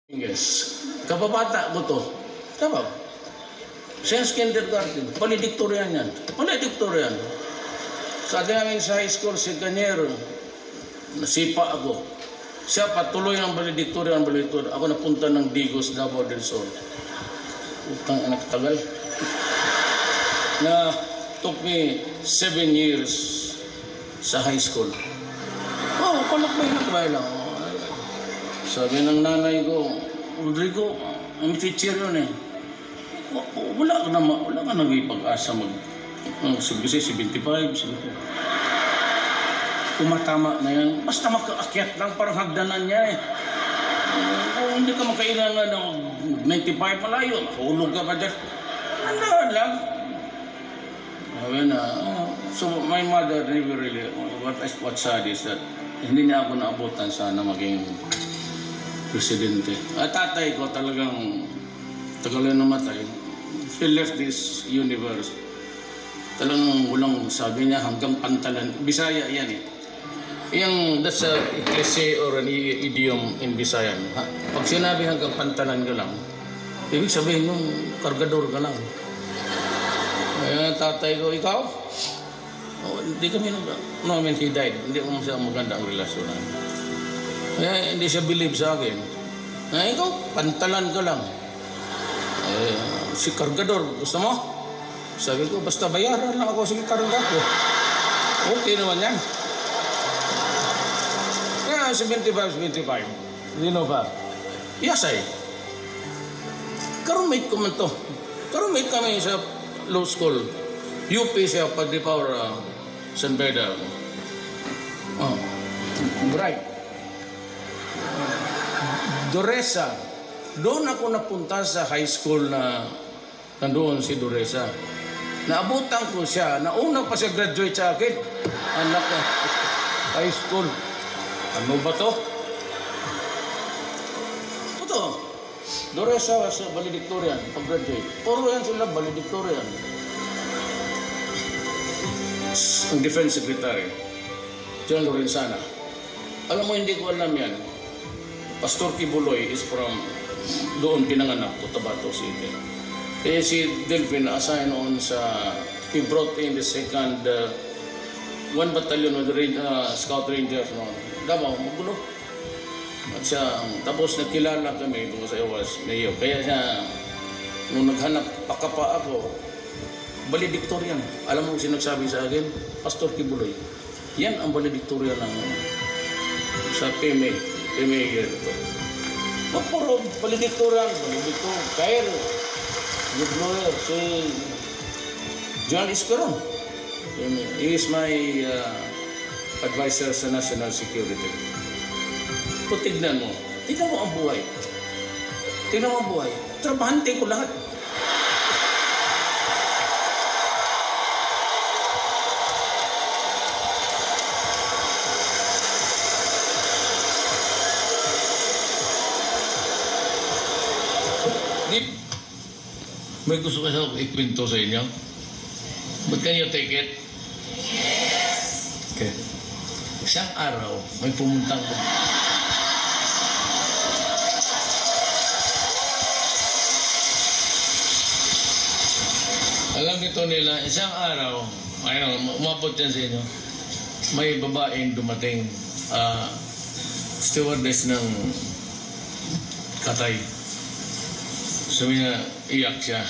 Yes. Kababata ko to. Tama. Since kindergarten. Valedictorian yan. Valedictorian. Sa namin sa high school, si Ganyero, nasipa ako. Siya patuloy ang valedictorian. Ako napunta ng Digos, Davao del Sur. Utang anak tagal. Na took me 7 years sa high school. Oh, kalakbay lang. Sabi ng nanay ko, Rodrigo, ang teacher yun eh. Wala ka nang ipag-asa kasi 75, tumatama na yan. Basta makaakyat lang, parang hagdanan niya eh. Kung hindi ka makailangan ng 95 malayo, mahulog ka pa dyan. Ano lang. Sabi na, so my mother never really, what sad is that hindi niya ako naabutan sana maging presidente. At tatay ko talagang tagalan namatay. He left this universe. Talagang walang sabi niya hanggang pantalan. Bisaya yan eh. That's a cliche or an idiom in Bisayan. Pag sinabi hanggang pantalan ka lang, ibig sabihin yung kargador ka lang. Kaya tatay ko, ikaw? Oh, hindi kami no, I mean, he died. Hindi ko siya maganda ang relasyon namin. Kaya hindi siya believe sa akin. Ikaw, pantalan ka lang. Si kargador, gusto mo? Sabi ko, basta bayaran lang ako sa karga ko. Okay naman yan. Kaya 75. Hindi na ba? Yasay. Karumate ko man to. Karumate kami sa law school. UP siya, Pagdipaur, San Beda. Oh, bright. Duresa. Doon ako napunta sa high school na nandoon si Duresa. Naabutan ko siya. Nauna pa siya graduate sa akin. Anak na. High school. Ano ba to? Ito. Duresa sa valedictorian. Pag-graduate. Puro yan sila valedictorian. Ang defense secretary. John Lorenzana. Alam mo, hindi ko alam yan. Pastor Kibuloy is from doon pinanganak ko, Tabato City. Eh si Delvin na-assign on sa, he brought in the second, 1 battalion of the Scout Rangers noon. Davao, magulo. At siya, tapos nakilala kami because I was mayor. Kaya siya, nung naghanap pakapa ako, valedictorian. Alam mo sinagsabi sa akin? Pastor Kibuloy. Yan ang valedictorian ng sa PMA. PMA ito. Magpuro, valedictorian, Kair, good lawyer, si John Iscaron. He is my advisor sa national security. Kung tignan mo ang buhay. Tignan mo ang buhay. Trabahante ko lahat. May gusto ka sa ikwento sa inyo? But can you take it? Yes! Okay. Isang araw, may pumuntang ko. Alam nito nila, isang araw, umabot yan sa inyo, may babaeng dumating, stewardess ng Katay. Sabi na, iyak siya.